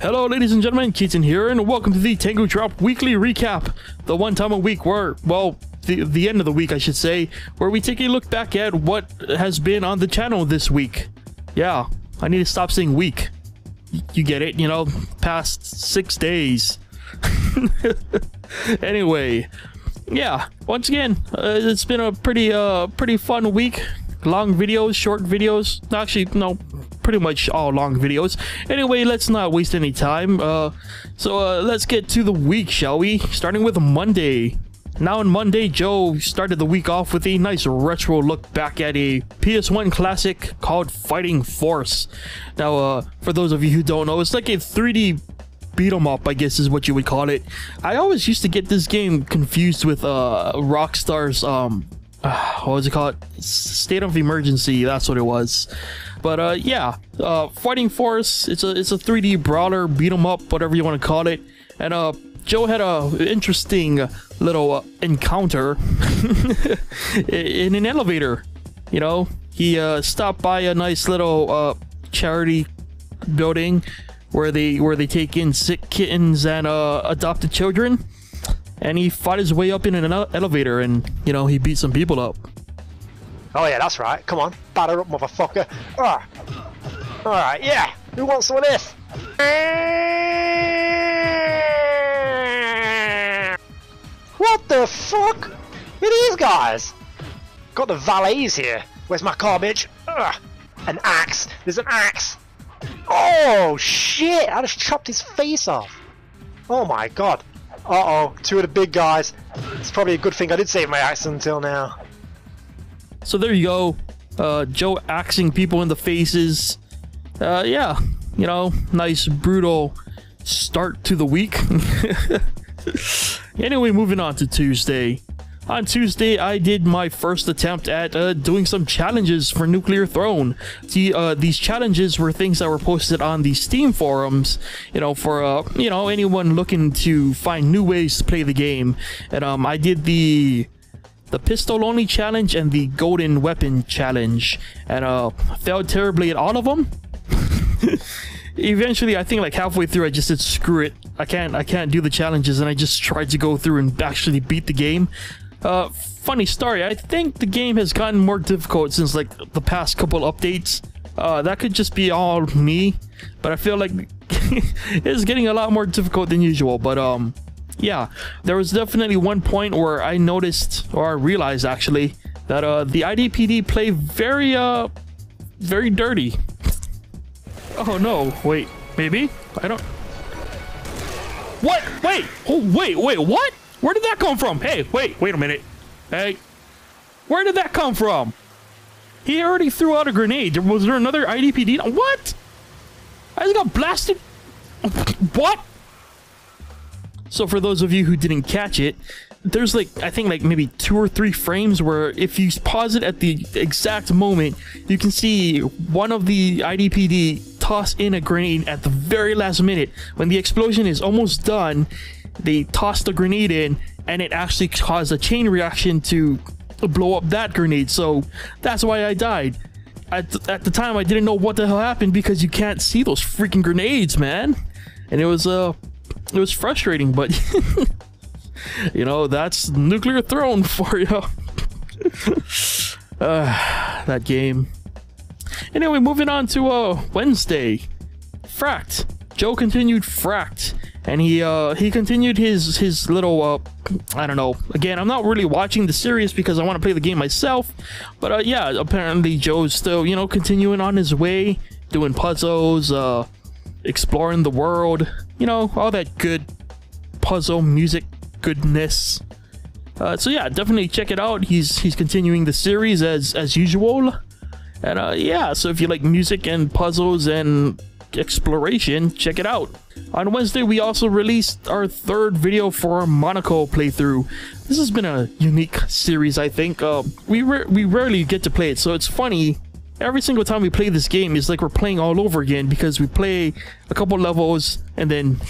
Hello ladies and gentlemen, Keaton here, and welcome to the Tengu Drop Weekly Recap. The one time a week where, well, the end of the week I should say, where we take a look back at what has been on the channel this week. Yeah, I need to stop saying week. You get it, you know, past 6 days. Anyway, yeah, once again, it's been a pretty fun week. Long videos, short videos, actually, no, pretty much all long videos. Anyway, let's not waste any time. So let's get to the week, shall we? Starting with Monday. Now on Monday, Joe started the week off with a nice retro look back at a PS1 classic called Fighting Force. Now, for those of you who don't know, it's like a 3D beat 'em up, I guess is what you would call it. I always used to get this game confused with Rockstar's what was it called? State of Emergency, that's what it was. But yeah, Fighting Force, it's a 3D brawler, beat 'em up, whatever you want to call it. And Joe had a interesting little encounter in an elevator. You know, he stopped by a nice little charity building where they take in sick kittens and adopted children. And he fought his way up in an elevator, and, you know, he beat some people up. Oh yeah, that's right. Come on, batter up, motherfucker. Alright, yeah. Who wants some of this? What the fuck? Who are these guys? Got the valets here. Where's my car, bitch? An axe. There's an axe. Oh shit! I just chopped his face off. Oh my god. Uh-oh, two of the big guys. It's probably a good thing I did save my axe until now. So there you go. Joe axing people in the faces. Yeah, you know, nice brutal start to the week. Anyway, moving on to Tuesday. On Tuesday, I did my first attempt at doing some challenges for Nuclear Throne. These challenges were things that were posted on the Steam forums, you know, for you know, anyone looking to find new ways to play the game. And I did the pistol only challenge and the golden weapon challenge, and failed terribly at all of them. Eventually, I think like halfway through, I just said screw it. I can't do the challenges, and I just tried to go through and actually beat the game. Funny story, I think the game has gotten more difficult since like the past couple updates. That could just be all me, but I feel like it's getting a lot more difficult than usual. But yeah, there was definitely one point where I noticed, or I realized actually, that the IDPD play very dirty. Oh no, wait, maybe? I don't... What? Wait! Oh, wait, what? Where did that come from? Hey, wait a minute. Hey, where did that come from? He already threw out a grenade. Was there another IDPD? What? I just got blasted. What? So for those of you who didn't catch it, there's like, I think like maybe 2 or 3 frames where if you pause it at the exact moment, you can see one of the IDPD toss in a grenade at the very last minute. When the explosion is almost done, they toss the grenade in, and it actually caused a chain reaction to blow up that grenade. So that's why I died. At the time, I didn't know what the hell happened because you can't see those freaking grenades, man. And it was frustrating, but you know, that's Nuclear Throne for you. That game. Anyway, moving on to Wednesday. Fract. Joe continued Fract, and he continued his little I don't know. Again, I'm not really watching the series because I want to play the game myself. But yeah, apparently Joe's still, you know, continuing on his way, doing puzzles, exploring the world, you know, all that good puzzle music goodness. So yeah, definitely check it out. He's continuing the series as usual. And yeah, so if you like music and puzzles and exploration, check it out. On Wednesday, we also released our 3rd video for our Monaco playthrough. This has been a unique series, I think. We rarely get to play it, so it's funny. Every single time we play this game, it's like we're playing all over again, because we play a couple levels and then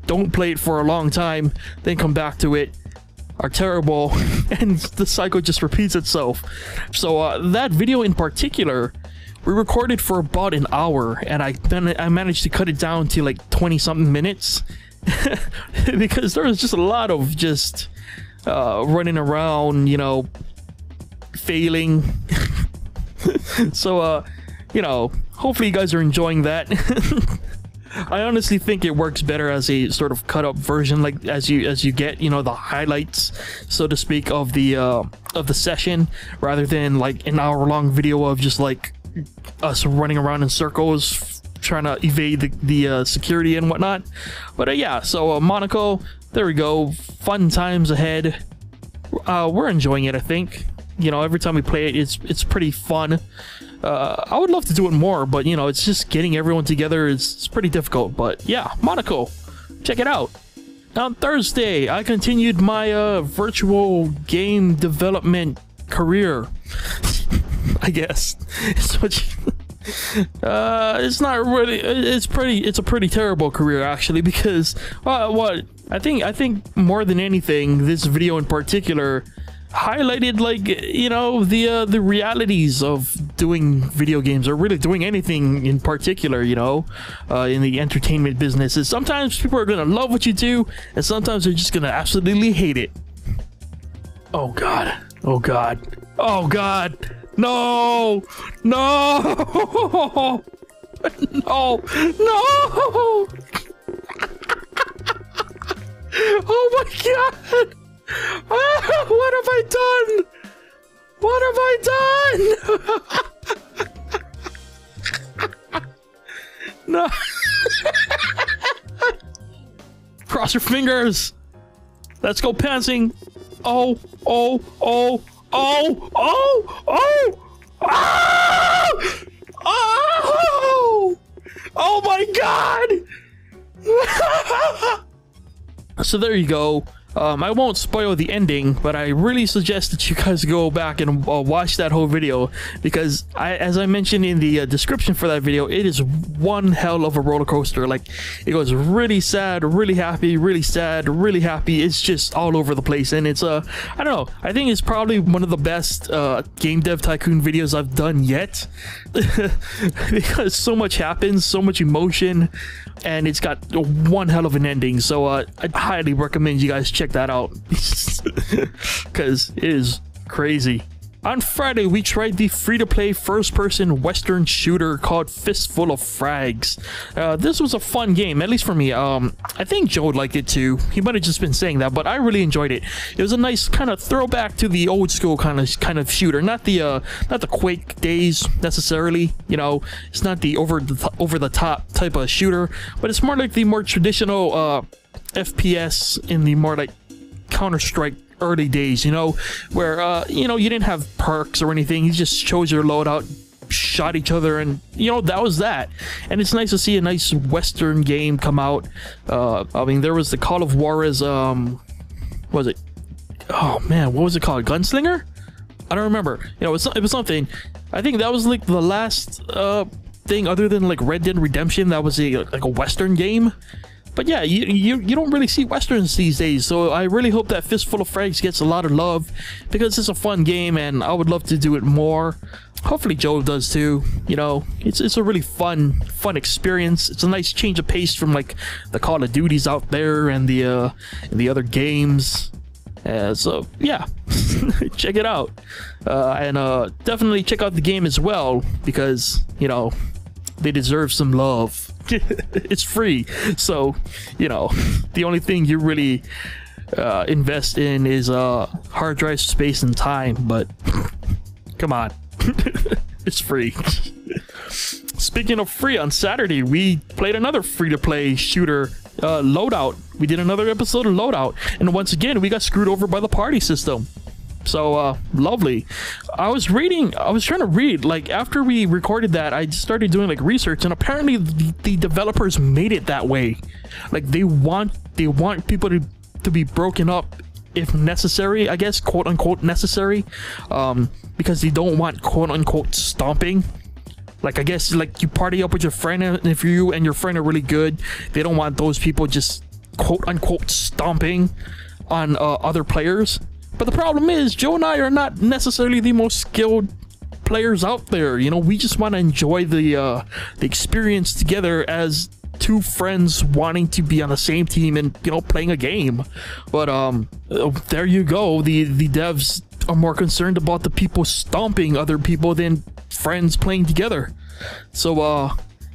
don't play it for a long time, then come back to it, are terrible, and the cycle just repeats itself. So that video in particular we recorded for about an hour, and I managed to cut it down to like 20 something minutes because there was just a lot of just running around, you know, failing. So you know, hopefully you guys are enjoying that. I honestly think it works better as a sort of cut up version, like as you get, you know, the highlights, so to speak, of the session, rather than like an hour-long video of just like us running around in circles trying to evade the security and whatnot. But yeah, so Monaco, there we go, fun times ahead. We're enjoying it, I think. You know, every time we play it, it's pretty fun. I would love to do it more, but you know, it's just getting everyone together is pretty difficult. But yeah, Monaco, check it out. On Thursday, I continued my virtual game development career. I guess it's what it's not really. It's a pretty terrible career actually, because what I think more than anything, this video in particular highlighted, like, you know, the realities of doing video games, or really doing anything in particular, you know, in the entertainment business. Is sometimes people are gonna love what you do, and sometimes they're just gonna absolutely hate it. Oh god, oh god, oh god, no, no, no, no. Oh my god. What have I done? What have I done? No. Cross your fingers. Let's go pantsing. Oh, oh, oh, oh, oh, oh, oh, oh, oh my god. So there you go. I won't spoil the ending, but I really suggest that you guys go back and watch that whole video, because as I mentioned in the description for that video, it is one hell of a roller coaster. Like, it goes really sad, really happy, really sad, really happy. It's just all over the place, and it's I don't know, I think it's probably one of the best game dev tycoon videos I've done yet. Because so much happens, so much emotion, and it's got one hell of an ending. So I highly recommend you guys check that out, because it is crazy. On Friday, we tried the free-to-play first-person Western shooter called Fistful of Frags. This was a fun game, at least for me. I think Joe liked it too. He might have just been saying that, but I really enjoyed it. It was a nice kind of throwback to the old school kind of shooter, not the Quake days necessarily. You know, it's not the over the top type of shooter, but it's more like the more traditional FPS in the more like Counter-Strike early days, you know, where you know, you didn't have perks or anything. You just chose your loadout, shot each other, and you know, that was that. And it's nice to see a nice Western game come out. I mean, there was the Call of Juarez, what was it? Oh man, what was it called? Gunslinger? I don't remember. You know, it was something. I think that was like the last thing other than like Red Dead Redemption that was like a Western game. But yeah, you don't really see Westerns these days, so I really hope that Fistful of Frags gets a lot of love, because it's a fun game and I would love to do it more. Hopefully Joe does too. You know, it's a really fun experience. It's a nice change of pace from like the Call of Duties out there and the other games. So yeah, check it out, and definitely check out the game as well, because you know, they deserve some love. It's free, so you know, the only thing you really invest in is hard drive space and time, but come on. It's free. Speaking of free, on Saturday we played another free-to-play shooter, Loadout. We did another episode of Loadout, and once again we got screwed over by the party system. So lovely. I was trying to read, like, after we recorded that, I just started doing like research, and apparently the developers made it that way. Like, they want people to be broken up if necessary, I guess, quote unquote necessary, because they don't want quote unquote stomping. Like, I guess, like, you party up with your friend, and if you and your friend are really good, they don't want those people just quote unquote stomping on other players. But the problem is, Joe and I are not necessarily the most skilled players out there. You know, we just want to enjoy the experience together as two friends wanting to be on the same team and, you know, playing a game. But there you go. The devs are more concerned about the people stomping other people than friends playing together. So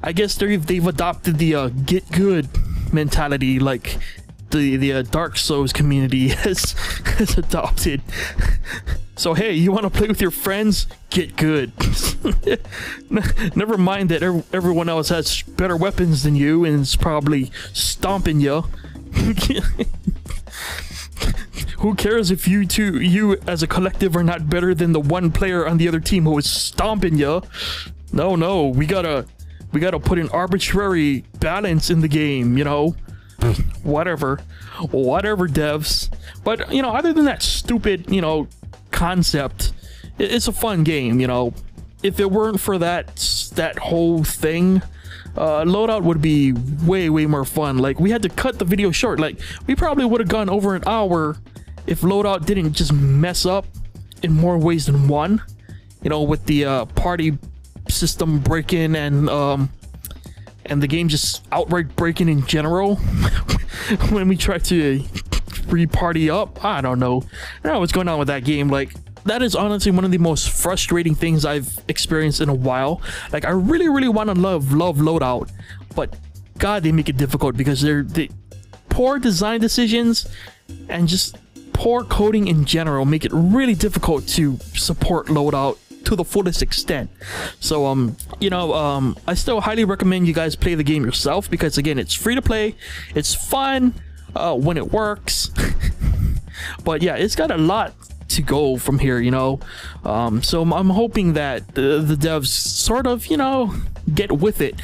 I guess they've adopted the get good mentality, like the Dark Souls community has adopted. So hey, you want to play with your friends? Get good. Never mind that everyone else has better weapons than you and is probably stomping you. Who cares if you as a collective are not better than the one player on the other team who is stomping you? No, we gotta put an arbitrary balance in the game, you know. Whatever, devs. But you know, other than that stupid, you know, concept, it's a fun game. You know, if it weren't for that whole thing, loadout would be way more fun. Like, we had to cut the video short. Like, we probably would have gone over an hour if loadout didn't just mess up in more ways than one. You know, with the party system break-in and the game just outright breaking in general. When we try to re-party up, I don't know what's going on with that game. Like, that is honestly one of the most frustrating things I've experienced in a while. Like, I really want to love loadout, but god, they make it difficult because they're poor design decisions and just poor coding in general make it really difficult to support loadout to the fullest extent. So you know, I still highly recommend you guys play the game yourself, because again, it's free to play, it's fun when it works. But yeah, it's got a lot to go from here, you know. So I'm hoping that the devs sort of, you know, get with it.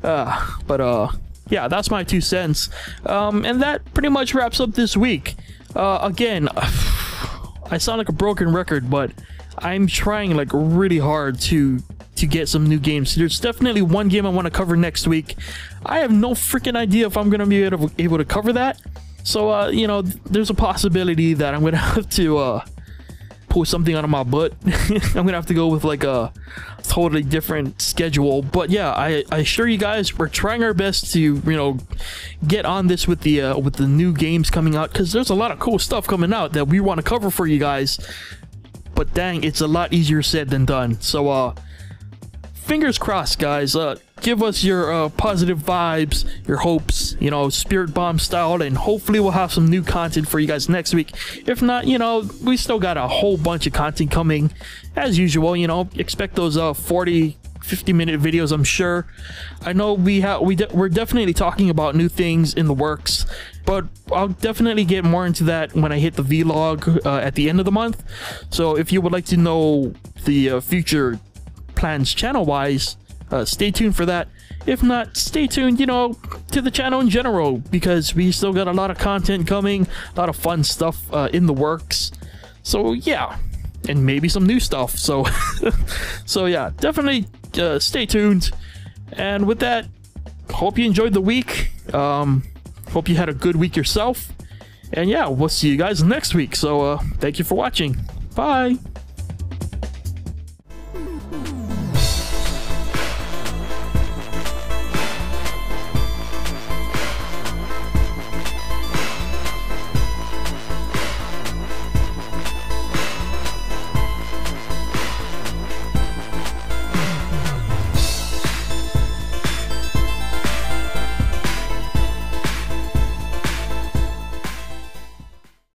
But yeah, that's my 2 cents. And that pretty much wraps up this week. Again, I sound like a broken record, but I'm trying like really hard to get some new games. There's definitely one game I want to cover next week. I have no freaking idea if I'm gonna be able to cover that. So you know, there's a possibility that I'm gonna have to pull something out of my butt. I'm gonna have to go with like a totally different schedule. But yeah, I assure you guys, we're trying our best to, you know, get on this with the new games coming out, because there's a lot of cool stuff coming out that we want to cover for you guys. But dang, it's a lot easier said than done. So fingers crossed, guys. Give us your positive vibes, your hopes, you know, Spirit Bomb style, and hopefully we'll have some new content for you guys next week. If not, you know, we still got a whole bunch of content coming as usual. You know, expect those 40-50 minute videos, I'm sure. I know we're definitely talking about new things in the works, but I'll definitely get more into that when I hit the vlog at the end of the month. So if you would like to know the future plans channel wise, stay tuned for that. If not, stay tuned, you know, to the channel in general, because we still got a lot of content coming, a lot of fun stuff in the works. So yeah, and maybe some new stuff. So so yeah, definitely stay tuned. And with that, hope you enjoyed the week. Hope you had a good week yourself. And yeah, we'll see you guys next week. So thank you for watching. Bye.